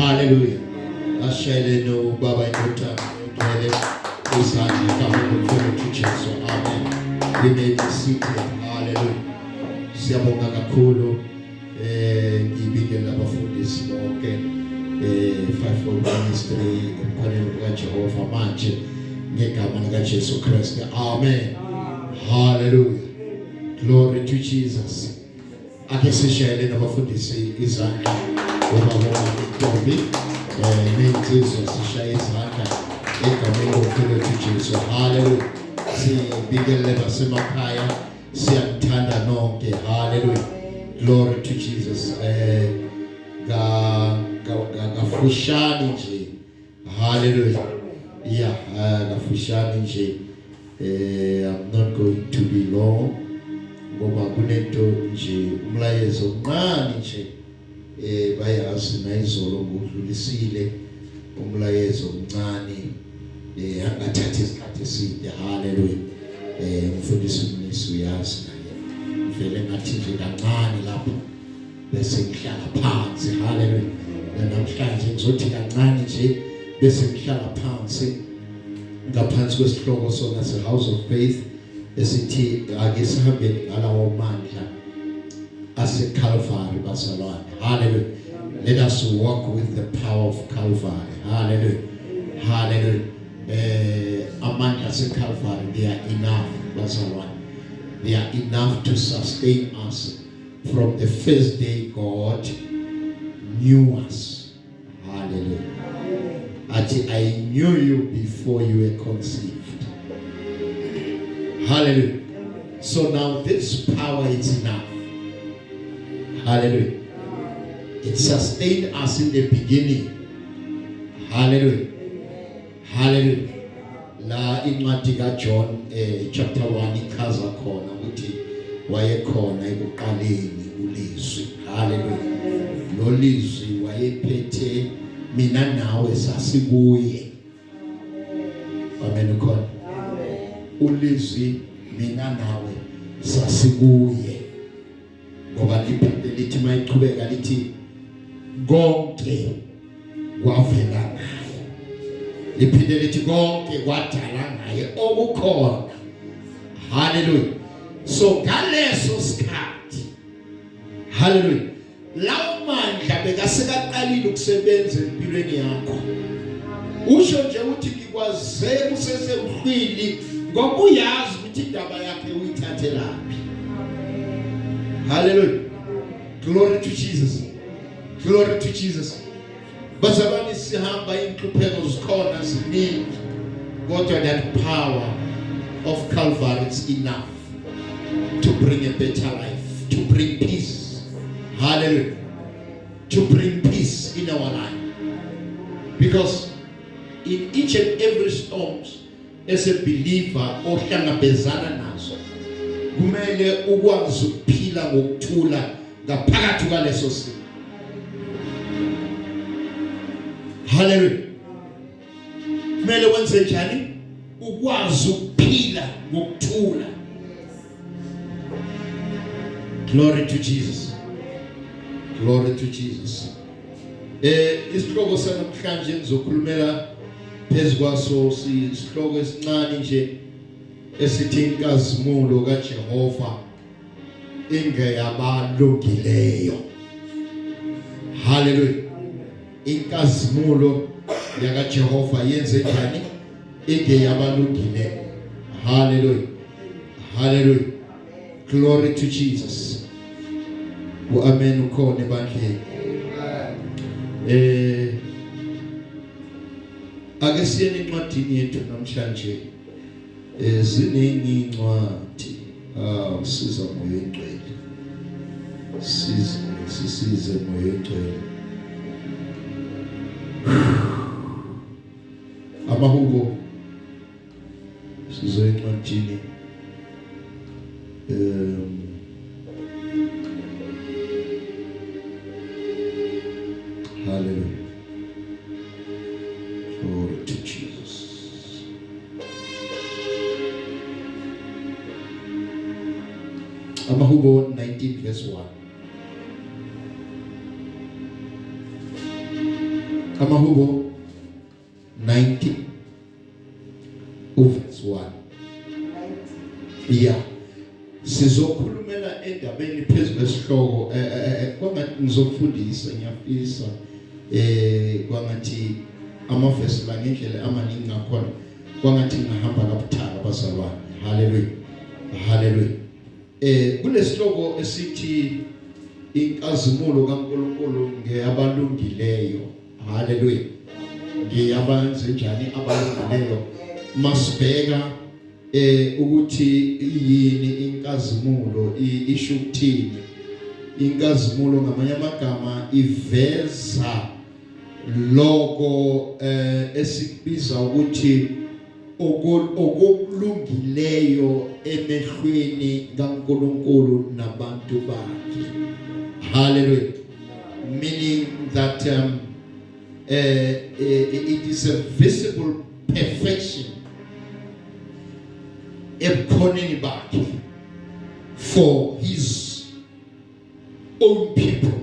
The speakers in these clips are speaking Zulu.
Hallelujah. Ashele no baba indota ngele usanje kakhulu mfowethu Jesu. Amen. We may be seated. Hallelujah. Siyabonga kakhulu ibingelela abafundisi bonke fivefold ministry emkhoneni kaJehova manje ngegama lika Jesu Kristu. Amen. Hallelujah. Glory to Jesus. Ake sishayele nabafundisi izandla ubaba Ntombi nensizwa sishaye izandla egameni lomfowethu Jesu. Hallelujah. Sibingelele basemakhaya siyathanda nonke. Hallelujah. Glory to Jesus. Gafushani nje. Hallelujah. Yeah, gafushani nje. I'm not going to be long. Ngoba kunento nje umlayezo omncane nje bayazi nayizolo ngudlulisile umlayezo omncane angathatha isikhathi eside. Hallelujah. Umfundisi umnisi uyazi naye vele ngathi nje kancane lapho bese ngihlala phansi. Hallelujah. Namhlanje ngizothi kancane nje bese ngihlala phansi ngaphansi kwesihloko sona se House of Faith esithi ake sihambe ngalawo mandla ase Calvary bazalwane. Hallelujah. Let us walk with the power of Calvary. Hallelujah. Hallelujah. Amandla ase Calvary, they are enough bazalwane. They are enough to sustain us from the first day God knew us. Hallelujah. I knew you before you were conceived. Hallelujah. So now this power is enough. Hallelujah. It sustained us in the beginning. Hallelujah. Hallelujah. La incwadi kaJohn chapter 1 ichaza khona ukuthi wayekhona ekuqaleni ulizwi. Hallelujah. Lo lizwi wayephethe mina nawe sasikuye. Amen khona. Ulizwi mina nawe sasikuye. Ngoba liphinde lithi mayiqhubeka lithi konke kwavela naye. Liphinde lithi konke kwadala naye okukhona. Hallelujah. So ngaleso sikhathi, hallelujah, lawo mandla bekasekaqalile ukusebenza empilweni yakho. Usho nje uthi ngikwaze usesebuhlwili ngoba uyazi ukuthi indaba yakhe uyithathelaphi. Hallelujah. Glory to Jesus. Glory to Jesus. Bazalwane sihamba inhlupheko zikhona ziningi kodwa that power of Calvary is enough to bring a better life, to bring peace. Hallelujah. To bring peace in our life. Because in each and every storms as a believer ohlangabezana nazo kumele ukwazi ukuphila ngokuthula ngaphakathi kwaleso simo. Hallelujah. Kumele wenze njani? Ukwazi ukuphila ngokuthula. Glory to Jesus. Glory to Jesus. Isihloko sanamhlanje ngizokhulumela phezukwaso isihloko esincane nje esithi inkazimulo kaJehova ingeyabalungileyo. Hallelujah. Inkazimulo yakaJehova yenze njani? Ingeyabalungileyo. Hallelujah. Hallelujah. Glory to Jesus. Amen ukhona ebandleni. Ake siyeni incwadini yethu namhlanje. Ziningi incwadi. Siza moyo engcwele. Sisize moyo engcwele. Amahubo sizo incwadini. Hallelujah. Glory to Jesus. Amahubo 19 verse 1. Amahubo 90 verse 1. Yeah. Sizokhulumela endabeni phezulu esihloko kwangathi ngizofundisa ngiyafisa kwangathi amavesi la ngendlela amaningi ngakhona kwangathi ngihamba kabuthaka bazalwane. Hallelujah. Hallelujah. Kulesihloko esithi inkazimulo kaNkulunkulu ngeyabalungileyo. Hallelujah. Ngeyabanze njani abalungileyo. Masibheka ukuthi yini inkazimulo isho ukuthini. Inkazimulo ngamanye amagama iveza lokho esikubiza ukuthi okulungileyo emehlweni kaNkulunkulu nabantu bakhe. Hallelujah. Meaning that it is a visible perfection ebukhoneni bakhe for his own people.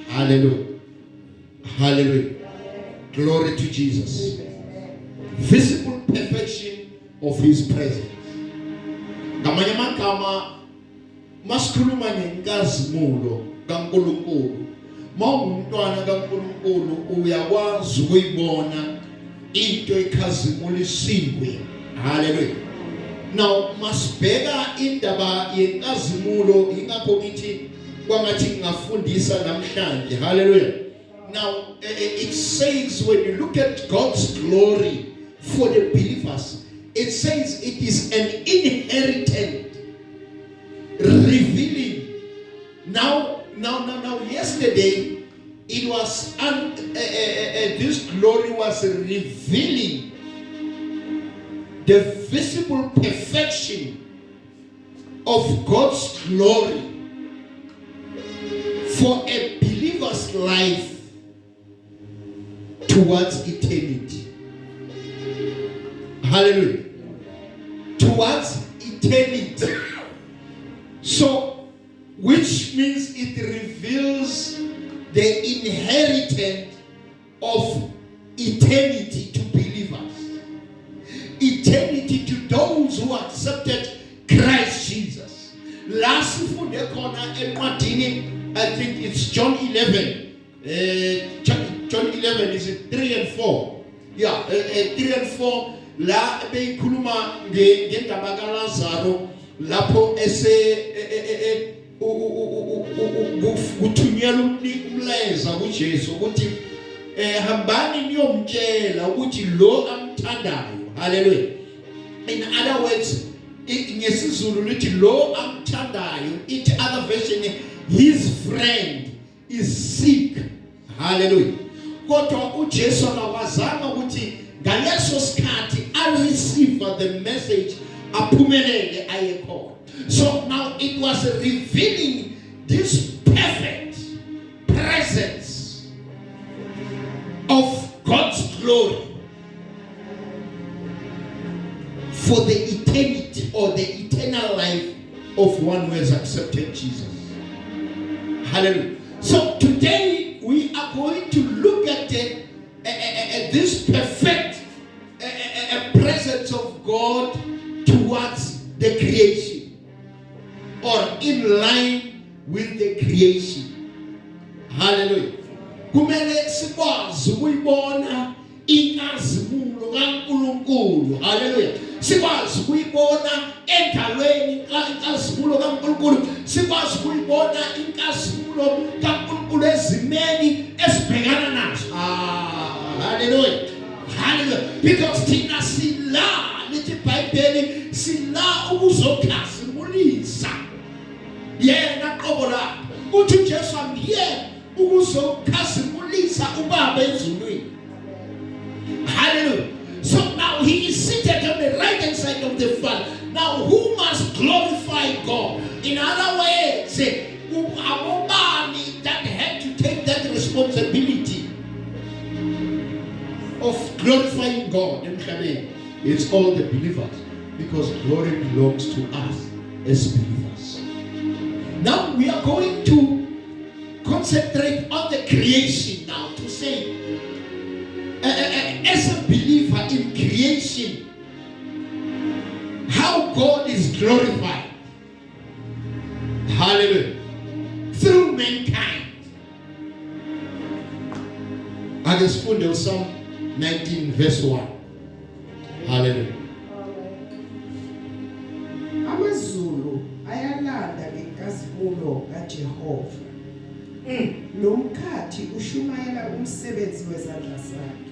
Hallelujah. Hallelujah. Glory to Jesus. Visible perfection of his presence. Ngamanye amagama masikhuluma ngenkazimulo kaNkulunkulu, mawumntwana kaNkulunkulu uyakwazi ukuyibona into ekhazimulisiwe. Hallelujah. Now masibheka indaba yenkazimulo ingakho ngithi kwangathi ngafundisa namhlanje. Hallelujah. Now it says when you look at God's glory for the believers, it says it is an inherited revealing. Now yesterday it was this glory was revealing the visible perfection of God's glory for a believer's life towards eternity. Hallelujah. Towards eternity. So, which means it reveals the inheritance of eternity to believers. Eternity to those who accepted Christ Jesus. Last Sunday corner encwadini, I think it's John 11. John 11 is it 3 and 4? Yeah, 3 and 4. La beyikhuluma ngendaba kaLazaro lapho uthunyelwa umleza kuJesu ukuthi hambani niyomtshela ukuthi lo amthandayo. Hallelujah. In other words, ngesizulu lithi lo amthandayo, it other version, his friend is sick. Hallelujah. Kodwa uJesu akawazanga ukuthi ngaleso sikhathi receive the message aphumelele ayekhona. So now it was revealing this perfect presence of God's glory for the eternity or the eternal life of one who has accepted Jesus. Hallelujah. So today we are going to look at this perfect presence of God towards the creation, or in line with the creation. Hallelujah. Kumele sikwazi ukuyibona inkazimulo kaNkulunkulu. Hallelujah. Sikwazi ukuyibona endalweni inkazimulo kaNkulunkulu. Sikwazi ukuyibona inkazimulo kaNkulunkulu ezimeni esibhekana nazo. Hallelujah. Hallelujah. Because thina sila lithi iBhayibheli sila ukuzokhazimulisa yena qobo la. Uthi uJesu ngiye ukuzokhazimulisa ubaba ezulwini. Hallelujah. So now he is seated on the right hand side of the Father. Now who must glorify God? In other words, abobani that had to take that responsibility of glorifying God. It's all the believers, because glory belongs to us as believers. Now we are going to concentrate on the creation now, to say creation, how God is glorified. Hallelujah. Through mankind. I just found in Psalm 19 verse 1. Hallelujah. Amazulu ayalanda ngenkazimulo kaJehova. Nomkhathi ushumayela umsebenzi wezandla zakhe.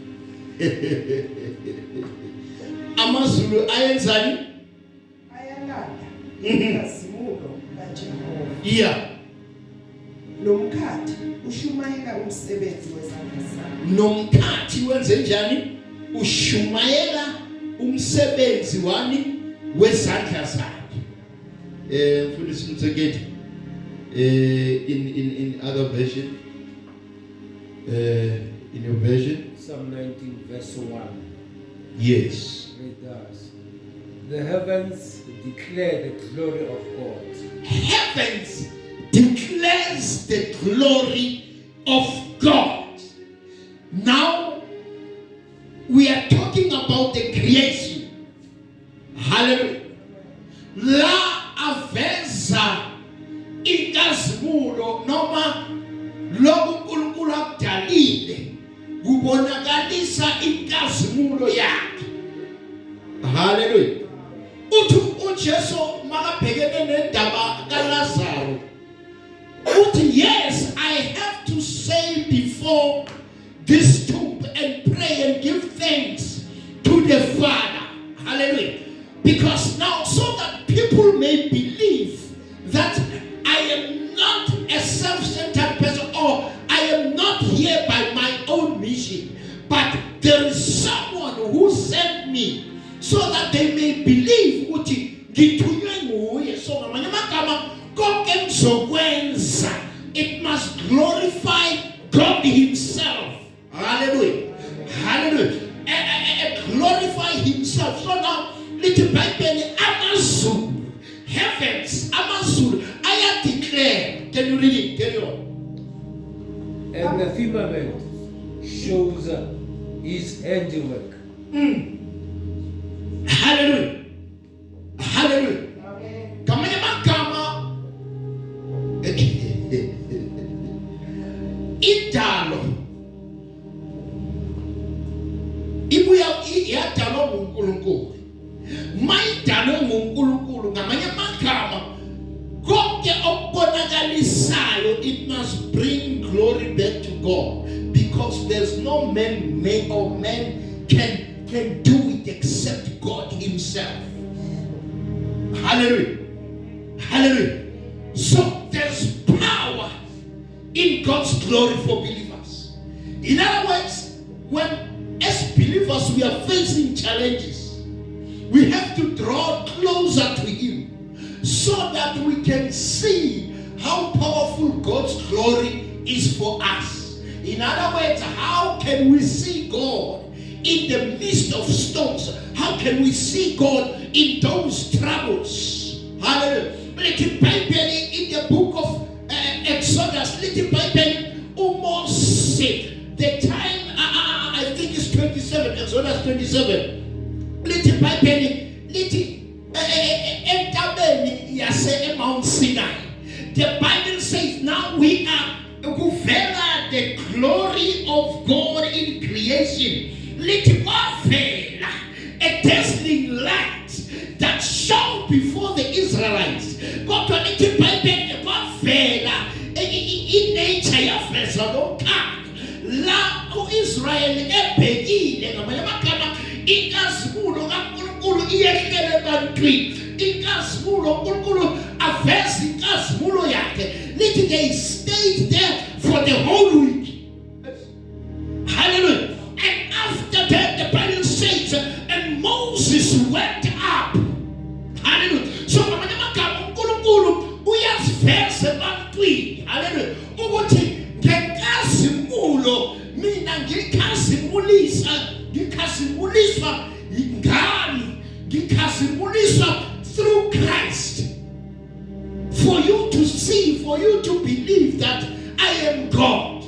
Amazulu ayenzani? Ayalanda ngenkazimulo kaJehova. Yeah. Nomkhathi ushumayela umsebenzi wezandla zakhe. Nomkhathi wenze njani? Ushumayela umsebenzi wani wezandla zakhe. Mfundisi Mtsegeti, in other version, in your version, Psalm 19 verse 1. yes. It does. The heavens declare the glory of God. Heavens declares the glory of God. Now we are talking about the creation. Hallelujah. La aveza inkazimulo noma lokhu uNkulunkulu akudalile kubonakalisa inkazimulo yakhe. Hallelujah. Uthi uJesu makabhekene nendaba kaLazaro uthi, yes, I have to say before this tomb and pray and give thanks to the Father. Hallelujah. Because now, so that people may believe that I am not a self-centered person, or I am not here by my own mission, but there is someone who sent me, so that they may believe ukuthi ngithunywe nguye. So ngamanye amagama konke engizokwenza, it must glorify God himself. Hallelujah. Hallelujah. Glorify himself. So now, little Bible, Amazulu, heavens, Amazulu, I declare. Can you read it? Carry on. And the firmament shows his handiwork. Hallelujah. Hallelujah. Kamanya makama. Idalo. Ibuya iyadalo nguNkulunkulu. Mayidalo nguNkulunkulu ngamanye amagama konke okubonakalisayo, it must bring glory back to God, because there's no man can do it except God himself. Hallelujah. Hallelujah. So there's power in God's glory for believers. In other words, when as believers we are facing challenges, we have to draw closer to him so that we can see how powerful God's glory is for us. In other words, how can we see God in the midst of storms? How can we see God in those troubles? Hallelujah. Little Bible in the book of Exodus, little Bible almost said the time, I think it's 27, Exodus 27. Little Bible, Mount Sinai. The Bible says now we are the glory of God in creation. Little a dazzling light that shone before the Israelites. God to little Bible in nature of la Israel ebhekile ngamanye amagama inkazimulo kaNkulunkulu iyehlele ebantwini. Inkazimulo uNkulunkulu aveza inkazimulo yakhe. Lithi they stayed there for the whole week. Hallelujah. And after that the Bible says and Moses went up. Hallelujah. So ngamanye amagama uNkulunkulu uyaziveza ebantwini. Hallelujah. Ukuthi ngenkazimulo mina ngikhazimuliswa ngani, ngikhazimuliswa through Christ, for you to see, for you to believe that I am God.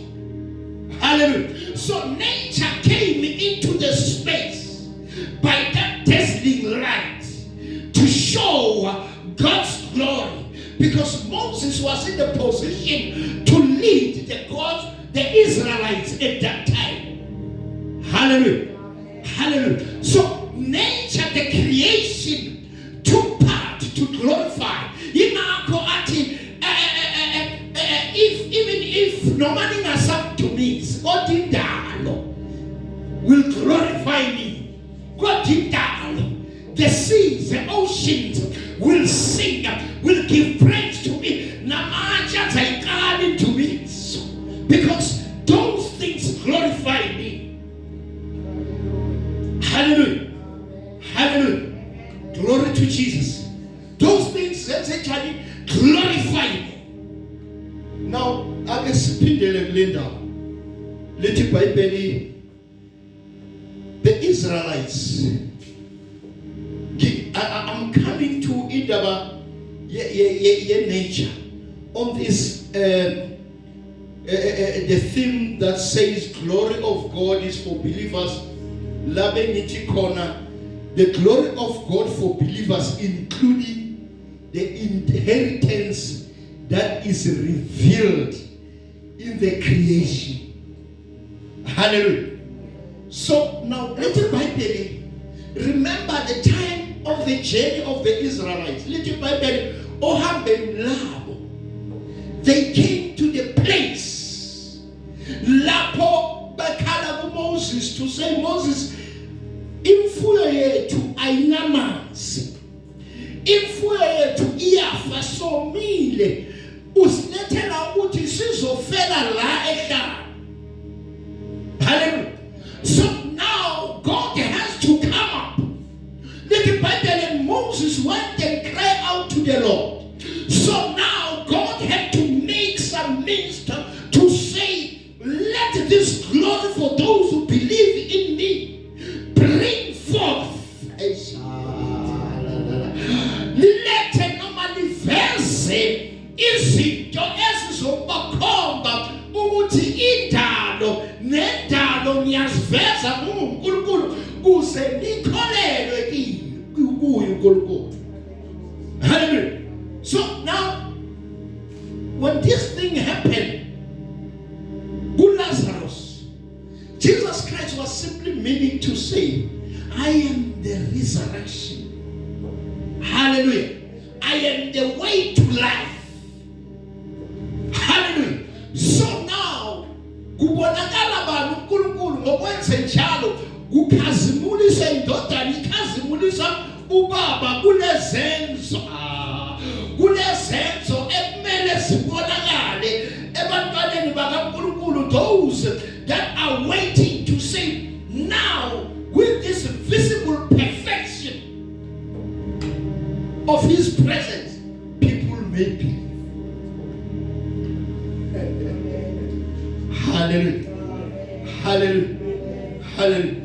Hallelujah. So nature came into the space. By that that time. Hallelujah. Hallelujah. So nature, the creation, took part to glorify. If no man has up to me, God in will glorify me. God in the seas, the oceans will sing, will give praise to me. Namaja taikani to me, because those things glorify me. Hallelujah. Hallelujah. Glory to Jesus. Those things that actually glorify me. Now, I can speak the Linda. Let it by the Israelites. I'm coming to Idaba, nature on this the theme that says glory of God is for believers. The glory of God for believers, including the inheritance that is revealed in the creation. Hallelujah. So now little Bible, remember the time of the journey of the Israelites. Little Bible, they came to the place Lapo Bakala Moses to say, Moses, imfuyo yetu ainamanzi, imfuyo yetu iyafasomile, usilethela ukuthi sizofela la ekhaya. Hallelujah. So now God has to come up. The Bible and Moses went and cried out to the Lord. So now God had to make some means to say, let this glory for those who believe in me bring forth. Let no manifest izinto ezizobakhomba ukuthi indalo nendalo ngiyaziveza uNkulunkulu kuze nikholelwe kuye uNkulunkulu. Hallelujah. So now when this thing happened with Lazarus, Jesus Christ was simply meaning to say, I am the resurrection. Hallelujah. I am the way to life. Hallelujah. So now, kubonakala abantu uNkulunkulu ngokwenze njalo ukhazimulisa indodana, ikhazimulisa ubaba kunezenzo ekumele zibonakale ebantwaneni bakaNkulunkulu, those that are waiting to say, now with this visible perfection of his presence, people may believe. Hallelujah. Hallelujah. Hallelujah.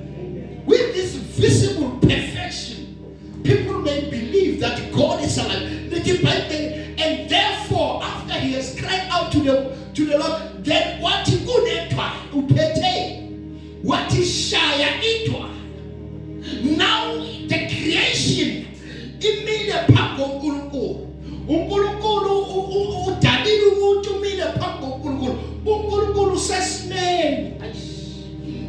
With this visible perfection, people may believe that God is alive. And therefore, after he has cried out to the Lord, then what he could what is shaya itwa. Now the creation imile phambi uNkulunkulu. uNkulunkulu udalile umuntu umile phambi uNkulunkulu. uNkulunkulu sesimeni.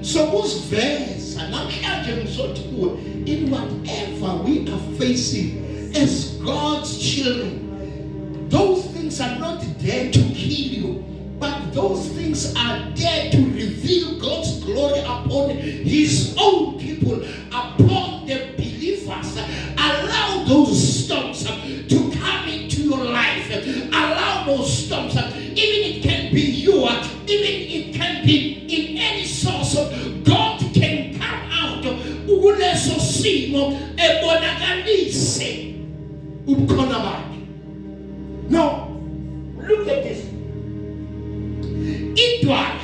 So usiveza namhlanje ngizothi kuwe, in whatever we are facing as God's children, those things are not there to kill you, but those things are there to reveal God's glory upon his own people, upon the believers. Allow those storms to come into your life. Allow those storms, even it can be you, even it can be in any source. God can come out ukuleso simo ebonakalise ubukhona bakhe. Now, look at this. Idwala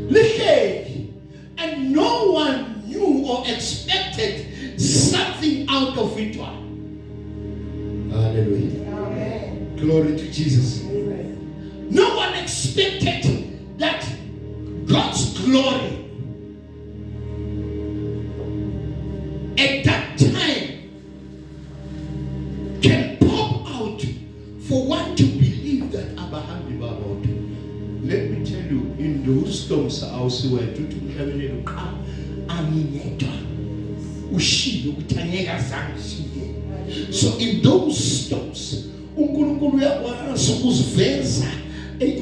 lihleli, and no one knew or expected something out of Idwala. Hallelujah. Amen. Glory to Jesus. Amen. No one expected that God's glory at that time can pop out for one to believe that Abraham. Let me tell you, in those storms, mawusiwethu uthi umhlabeleli uqala angingedwa ushilo ukuthi angeke azange shike. So in those stops uNkulunkulu uyakwazi ukuziveza,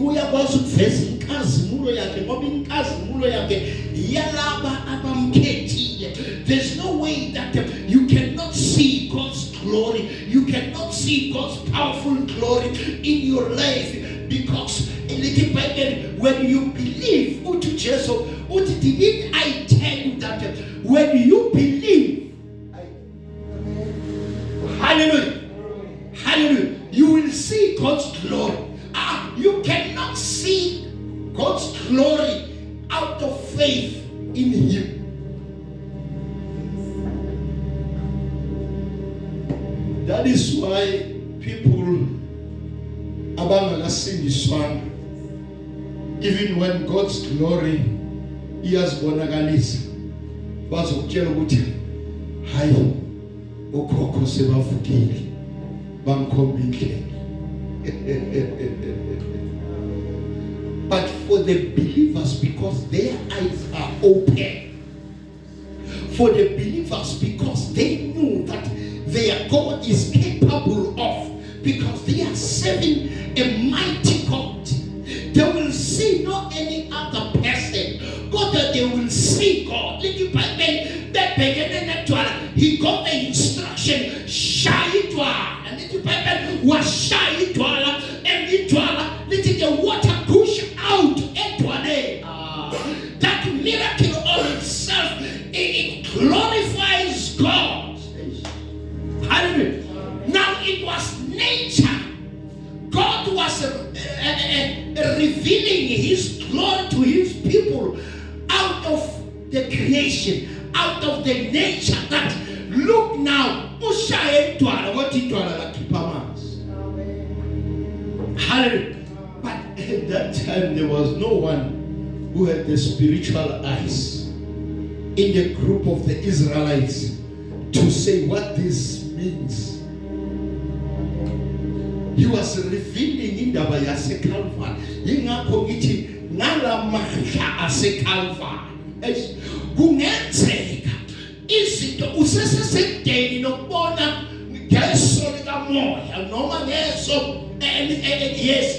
uyakwazi ukuveza inkazimulo yakhe ngoba inkazimulo yakhe yalaba abamkhethile. There's no way that you cannot see God's glory, you cannot see God's powerful glory in your life, because in the Bible when you believe uthi Jesu uthi didn't I tell you that when you believe, hallelujah, hallelujah, you will see God's glory. You cannot see God's glory out of faith in Him. That is why people abangasindiswanga, even when God's glory iyazibonakaliza, bazokutshela ukuthi hayi okhokho sebavukile bamkhomba indlela. But for the believers, because their eyes are open, for the believers, because they knew that their God is capable of, because they are serving a mighty God, they will see no any other person, but they will see God. He got the instruction, Shaitwa, and the Bible was Shaitwa, and the water push out that miracle of itself, it glorifies God. Hallelujah. Now it was nature. God was revealing His glory to His people out of the creation, out of the nature. That look now, hallelujah. But at that time there was no one who had the spiritual eyes in the group of the Israelites to say what this means. He was revealing indaba yaseKalvari. Yingakho ngithi ngalamandla aseKalvari kungenzeka izinto usesesedeni nokubona ngeso likamoya noma ngeso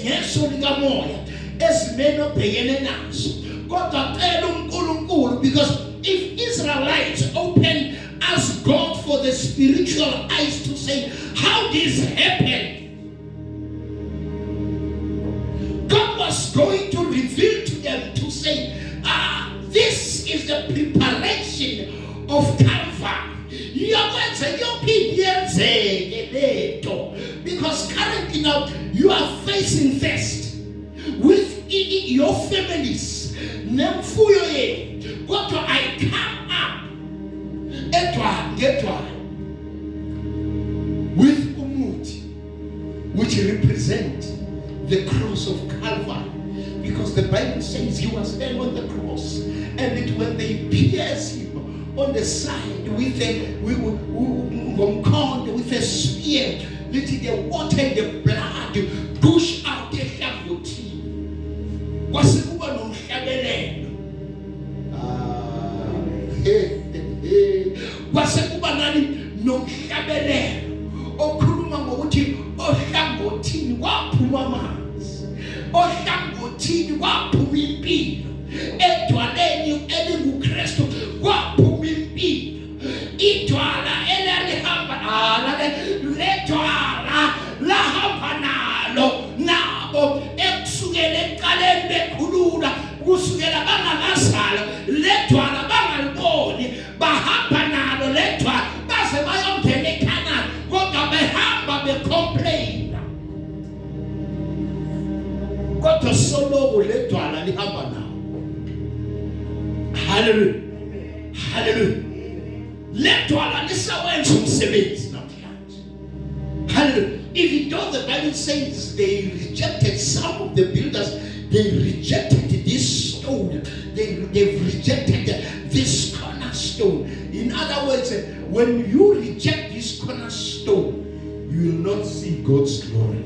ngeso likamoya ezimene obhekene nazo, kodwa cela uNkulunkulu, because if Israelites open, ask God for the spiritual eyes to say how this happened, God was going to reveal to them to say, this is the preparation of Calvary. Because currently now you are facing first with your families. What I come up with Umuti, which represent the cross of Calvary, because the Bible says He was there on the cross, and when they pierced Him on the side with a spear, letting the water and the blood push out the Shavoti. Was it one on Shabelet? Was it one no Shabelet? O Kurumamoti, O Shavoti, Wapumamas, O Shavoti, Wapumimpi, Etwaleni, Elimu Cresto, Wapumimpi. Itwala elihamba letwala lahamba nalo nabo ekusukela eqaleni bekhulula kusukela bangakazala letwala bangaliboni bahamba nalo letwala base bayongena eKhanani kodwa behamba becomplain kodwa solo letwala lihamba nawo. Hallelujah, hallelujah. Letwala lisawenza umsebenzi namhlanje. Hallelujah. Even though the Bible says they rejected, some of the builders, they rejected this stone, they've rejected this cornerstone. In other words, when you reject this cornerstone, you will not see God's glory.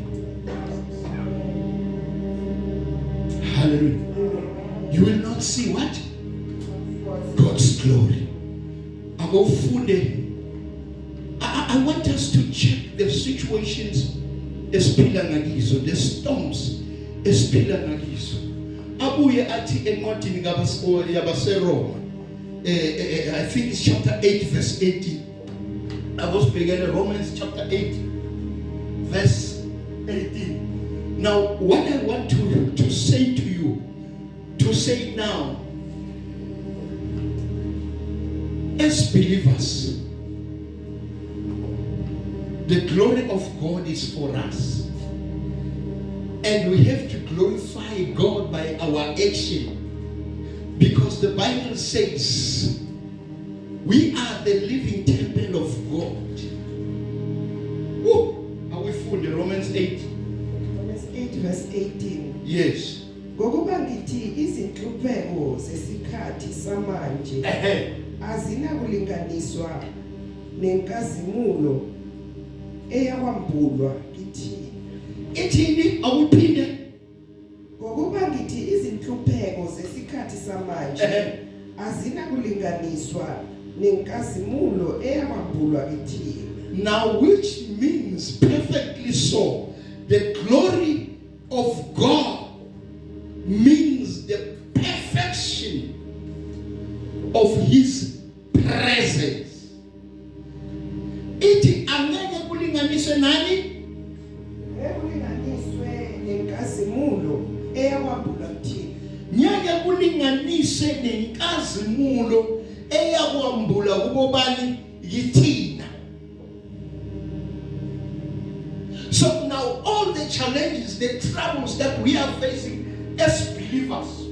Hallelujah. You will not see what? God's glory. I want us to check the situations esiphila ngakizo, the storms esiphila ngakizo. Abuye athi encwadini yabaseRoma, I think it's chapter 8 verse 18. Abosibhekele Romans chapter 8 verse 18. Now what I want to say to you, to say now, as believers, the glory of God is for us, and we have to glorify God by our action, because the Bible says we are the living temple of God. Are we full? Romans 8. Romans 8 verse 18. Yes. Ngokuba ngithi izinhlupheko zesikhathi samanje azinakulinganiswa nenkazimulo eyakwambulwa kithina. Ithini awuphinde? Ngokuba ngithi izinhlupheko zesikhathi samanje azinakulinganiswa nenkazimulo eyakwambulwa kithina. Now, which means perfectly so, the glory of God means the perfection of His presence. Iti angeke kulinganiswe nani? Ekulinganiswe nenkazimulo eyakwambulwa kithina. Ngeke kulinganiswe nenkazimulo eyakwambula kubobani yithina. So now all the challenges, the troubles that we are facing as believers,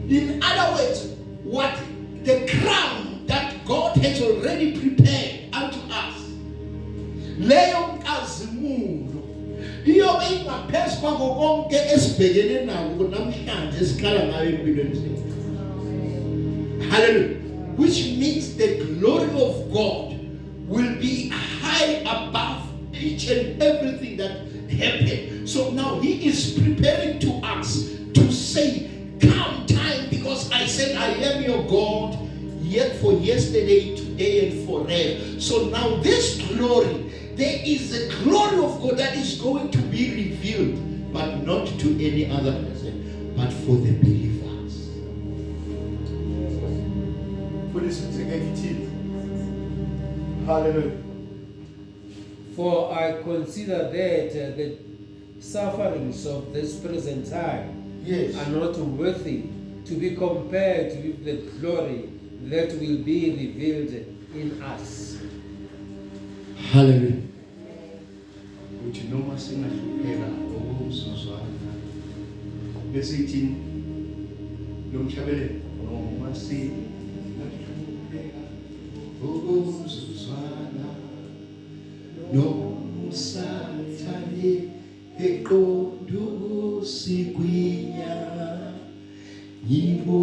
in other words, what the crown that God has already prepared unto us, leyo nkazimulo iyobe ingaphezu kwako konke esibhekene nako namhlanje esikhala ngayo empilweni zethu. Hallelujah. Which means the glory of God will be high above each and everything that happened. So now He is preparing to us to say, come time, because I said I am your God, yet for yesterday, today, and forever. So now this glory, there is a glory of God that is going to be revealed, but not to any other person, but for the believers. For this Hallelujah. For I consider that the sufferings of this present time are not worthy to be compared with the glory that will be revealed in us. Hallelujah. Uthi noma singahlupheka okusuzwana besithi lomhlabelelo noma singahlupheka okusuzwana nomusathane eqondu sigwinya yibo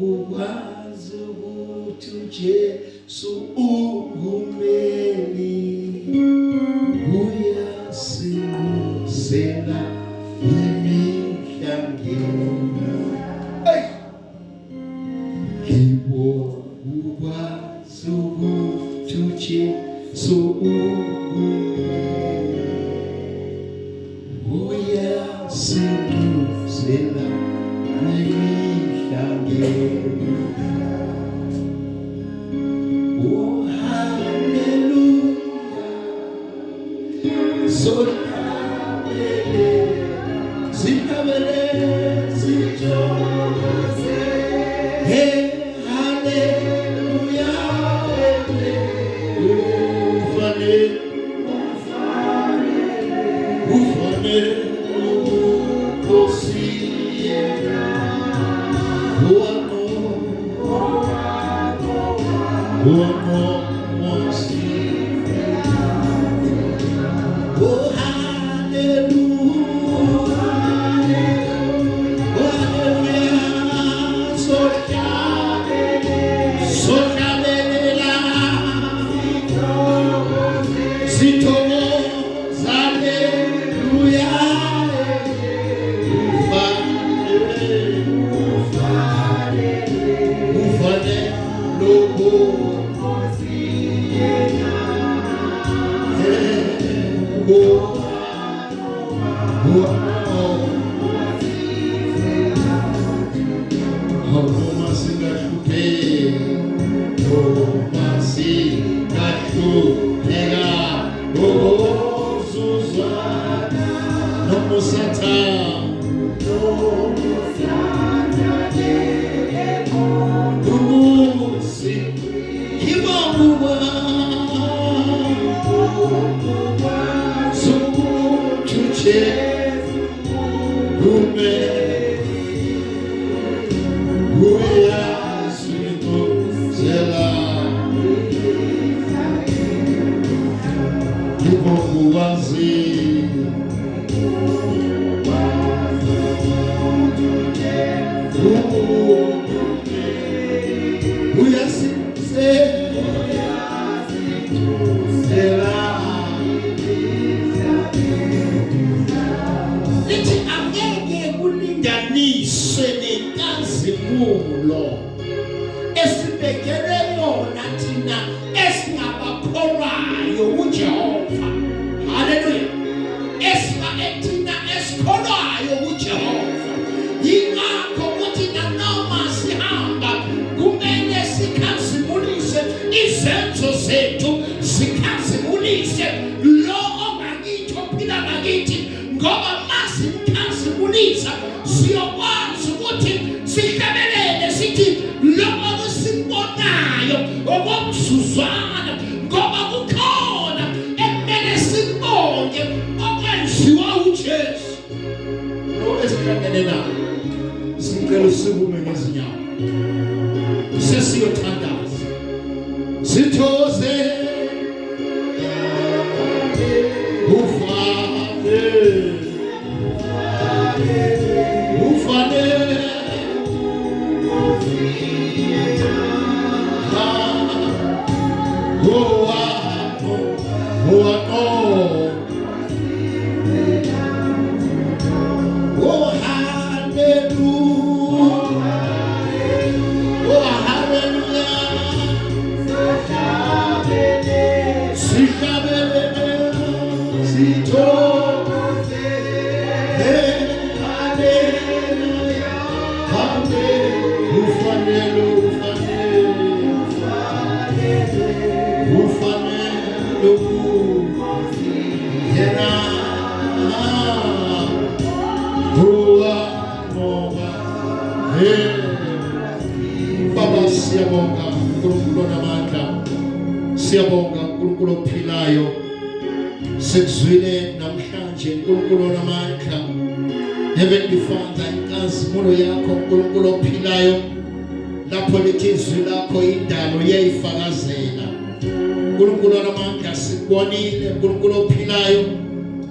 ukwazi ukuthi Jesu ungumeli uyasinqusela imihlangena yibo ukwazi ukuthi Jesu uyasinqusela imihlangena. Oh, hallelujah. So hey, hallelujah. Ufane Baba, siyabonga uNkulunkulu namandla, siyabonga uNkulunkulu ophilayo, sekuzwile namhlanje uNkulunkulu namandla. Heavenly Father, inkazimulo yakho uNkulunkulu ophilayo, lapho lithi izwi lakho indalo iyayifakazela. uNkulunkulu namandla, sikubonile uNkulunkulu ophilayo,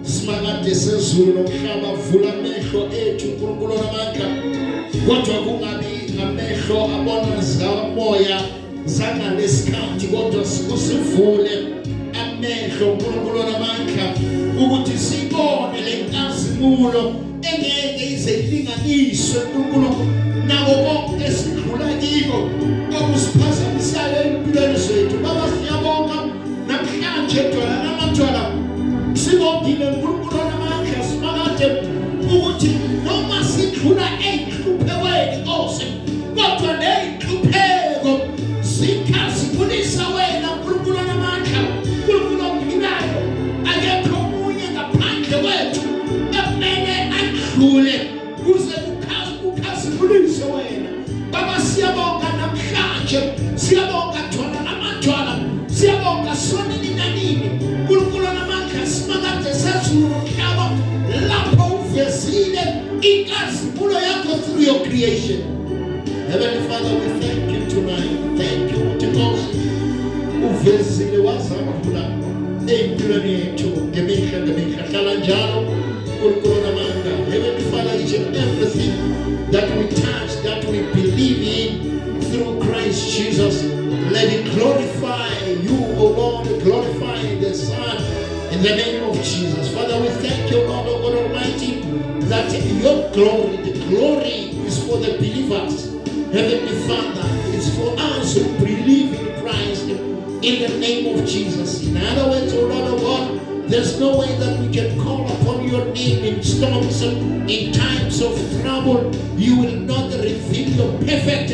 simakade sezulu nomhlaba, vula amehlo ethu uNkulunkulu namandla, kodwa kungabi amehlo abona zamoya zangalesikhathi, kodwa sikusivule amehlo uNkulunkulu namandla ukuthi sibone le nkazimulo engeke ize ilinganiswe uNkulunkulu nako konke esidlula kiko okusiphazamisayo empilweni zethu. Baba, siyabonga namhlanje edwala namadwala sibongile uNkulunkulu namandla, simakade ukuthi noma sidlula ey'nhluphekweni Nkosi, kodwa ney'nhlupheko zikhazimulisa wena uNkulunkulu namandla, uNkulunkulu ophilayo. Akekho omunye ngaphandle kwethu ekumele adlule kuze kukhazimulise wena. Baba, siyabonga namhlanje, siyabonga thona namadwala, siyabonga sonini nanini uNkulunkulu namandla, simakade sezulu nomhlaba lapho uvezile inkazimulo yakho through your creation. Heavenly Father, we thank you tonight. Thank you because uvezile wazamula empilweni yethu ngemihla hlala njalo uNkulunkulu namandla. Heavenly Father, each and everything that we touch, that we believe in through Christ Jesus, let it glorify you, O Lord, glorify the Son in the name of Jesus. Father, we thank you, Lord, O God Almighty, that your glory, the glory is for the believers. Heavenly Father, it's for us who believe in Christ in the name of Jesus. In other words, O Lord of God, there's no way that we can call upon your name in storms, in times of trouble. You will not reveal your perfect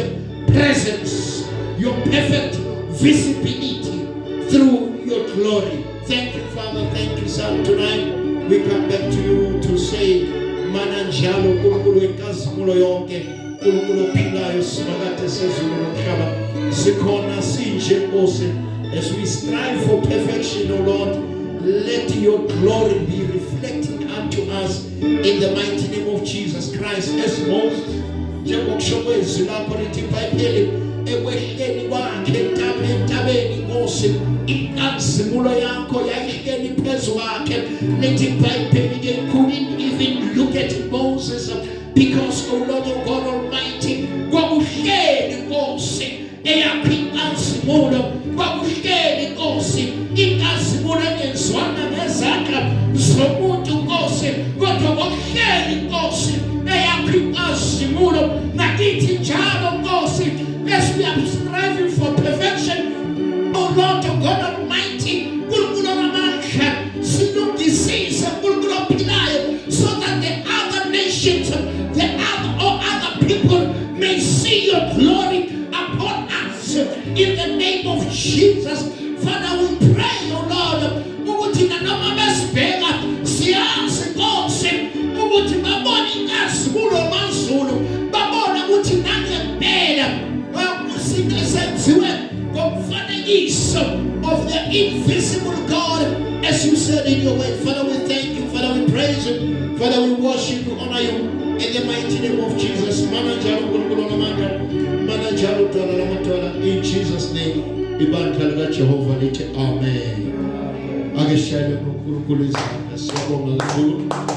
presence, your perfect visibility through your glory. Thank you, Father. Thank you, Son. Tonight we come back to you to say, Mananjalo, Kulukulu Enkazimulo yonke, Kulukulu Pilayo, Smagate Sezulu Kaba, Sikona Sinje Ose. As we strive for perfection, O Lord, let your glory be reflected unto us in the mighty name of Jesus Christ. As Moses, njengokusho izwi lakho lithi iBhayibheli ekwehleni kwakhe entabeni Mose inkazimulo yakho yayihleli phezu kwakhe. Lithi iBhayibheli they couldn't even look at Moses because, O Lord, O God Almighty, kwakuhleli Mose eyakho inkazimulo, kwakuhleli Nkosi inkazimulo engezwana nezandla zomuntu Nkosi, kodwa kwakuhleli Nkosi eyakho inkazimulo. Nakithi njalo Nkosi, as we are striving for perfection, O Lord, O God Almighty, Nkulunkulu wamandla, silungisise Nkulunkulu ophilayo, so that the other nations, other people may see your glory upon us in the name of Jesus. Father, we pray, O Lord, ukuthi nanoma besibheka siyazi Nkosi ukuthi babone inkazimulo mazulu, babona ukuthi nangempela kusenziwe ngomfanekiso of the invisible God, as you said in your word. Father, we thank you. Father, we praise you. Father, we worship you, honor you in the mighty name of Jesus. In Jesus' name, ibandla lika Jehova lithi amen. Ake shayele uNkulunkulu izandla, siyabonga kakhulu.